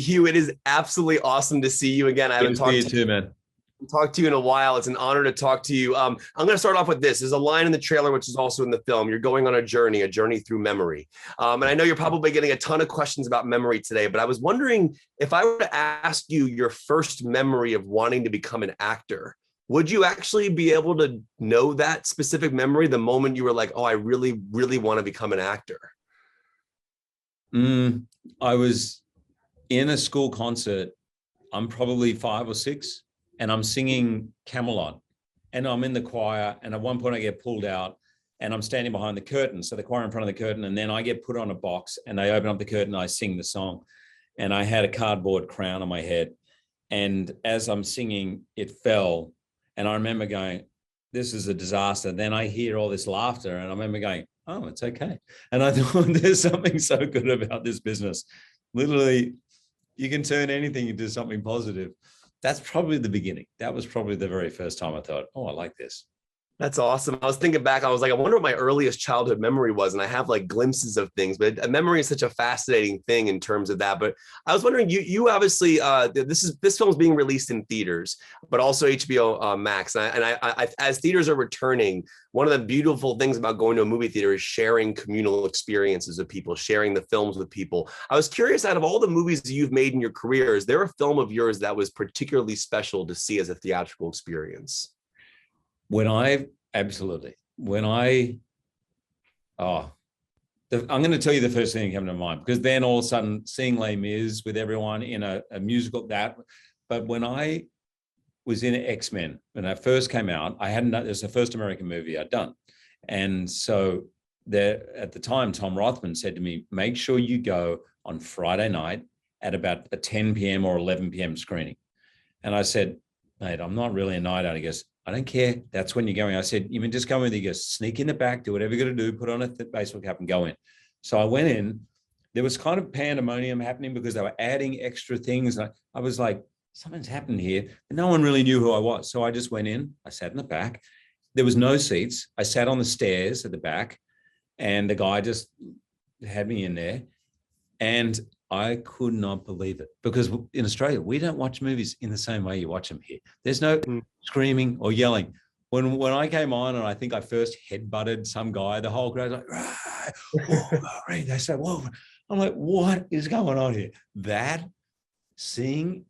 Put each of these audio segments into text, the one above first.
Hugh, it is absolutely awesome to see you again. I Good haven't to see you talked too, man. to you in a while. It's an honor to talk to you. I'm going to start off with this. There's a line in the trailer, which is also in the film. You're going on a journey through memory. And I know you're probably getting a ton of questions about memory today, but I was wondering if I were to ask you your first memory of wanting to become an actor, would you actually be able to know that specific memory the moment you were like, oh, I really, really want to become an actor? I was in a school concert. I'm probably 5 or 6, and I'm singing Camelot, and I'm in the choir. And at one point, I get pulled out, and I'm standing behind the curtain. So the choir in front of the curtain, and then I get put on a box, and they open up the curtain. And I sing the song, and I had a cardboard crown on my head, and as I'm singing, it fell, and I remember going, "This is a disaster." Then I hear all this laughter, and I remember going, "Oh, it's okay." And I thought, there's something so good about this business. Literally, you can turn anything into something positive. That's probably the beginning. That was probably the very first time I thought, oh, I like this. That's awesome. I was thinking back, I was like, I wonder what my earliest childhood memory was. And I have like glimpses of things, but a memory is such a fascinating thing in terms of that. But I was wondering, you obviously, this film is being released in theaters, but also HBO Max. And as theaters are returning, one of the beautiful things about going to a movie theater is sharing communal experiences with people, sharing the films with people. I was curious, out of all the movies that you've made in your career, is there a film of yours that was particularly special to see as a theatrical experience? Absolutely, I'm going to tell you the first thing that came to mind, because then all of a sudden seeing Les Mis with everyone in a musical, but when I was in X-Men, when I first came out, I hadn't done, it was the first American movie I'd done. And so there, at the time, Tom Rothman said to me, make sure you go on Friday night at about a 10 p.m. or 11 p.m. screening. And I said, mate, I'm not really a night owl. He goes, I don't care. That's when you're going. I said, you mean just go in? He goes, sneak in the back, do whatever you got to do, put on a baseball cap and go in. So I went in. There was kind of pandemonium happening because they were adding extra things. And I was like, something's happened here. And no one really knew who I was. So I just went in. I sat in the back. There was no seats. I sat on the stairs at the back, and the guy just had me in there. And I could not believe it, because in Australia, we don't watch movies in the same way you watch them here. There's no screaming or yelling. When I came on, and I think I first headbutted some guy, the whole crowd was like, Wolverine. They said, whoa. I'm like, what is going on here? That, seeing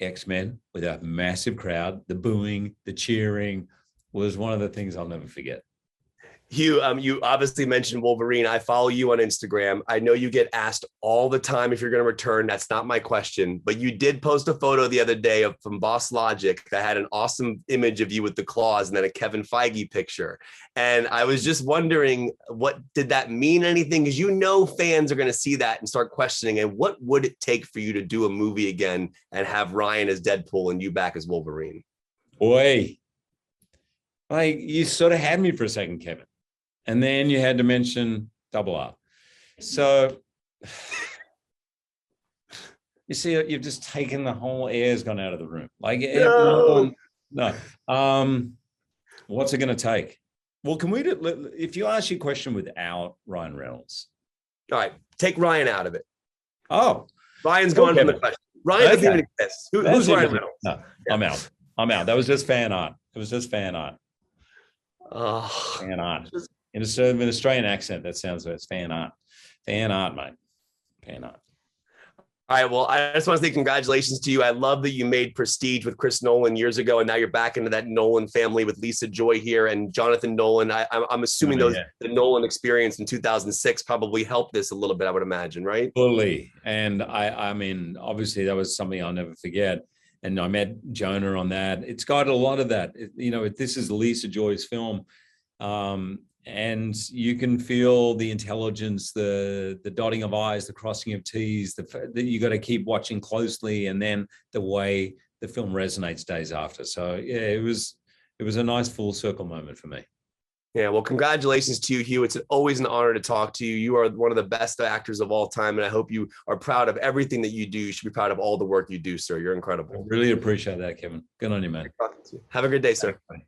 X-Men with a massive crowd, the booing, the cheering, was one of the things I'll never forget. Hugh, you obviously mentioned Wolverine. I follow you on Instagram. I know you get asked all the time if you're going to return. That's not my question, but you did post a photo the other day from Boss Logic that had an awesome image of you with the claws and then a Kevin Feige picture. And I was just wondering, what did that mean? Anything? Because you know fans are going to see that and start questioning, and what would it take for you to do a movie again and have Ryan as Deadpool and you back as Wolverine? Boy, like, you sort of had me for a second, Kevin. And then you had to mention Double R. So you see, you've just taken the whole air's gone out of the room. Like, no. What's it going to take? Well, can we do, if you ask your question without Ryan Reynolds? All right, take Ryan out of it. Oh, Ryan's gone from the question. Ryan doesn't even exist. Who's Ryan Reynolds? No, yeah. I'm out. That was just fan art. It was just fan art. Oh, fan art. In an Australian accent, that sounds like it's fan art. Fan art, mate. Fan art. All right. Well, I just want to say congratulations to you. I love that you made Prestige with Chris Nolan years ago, and now you're back into that Nolan family with Lisa Joy here and Jonathan Nolan. I'm assuming the Nolan experience in 2006 probably helped this a little bit, I would imagine, right? Fully. And I mean, obviously that was something I'll never forget. And I met Jonah on that. It's got a lot of that. This is Lisa Joy's film. And you can feel the intelligence, the dotting of I's, the crossing of T's, that you got to keep watching closely, and then the way the film resonates days after. So yeah, it was a nice full circle moment for me. Yeah, well, congratulations to you, Hugh. It's always an honor to talk to you. You are one of the best actors of all time, and I hope you are proud of everything that you do. You should be proud of all the work you do, sir. You're incredible. I really appreciate that, Kevin. Good on you, man. Have a good day, sir. Bye.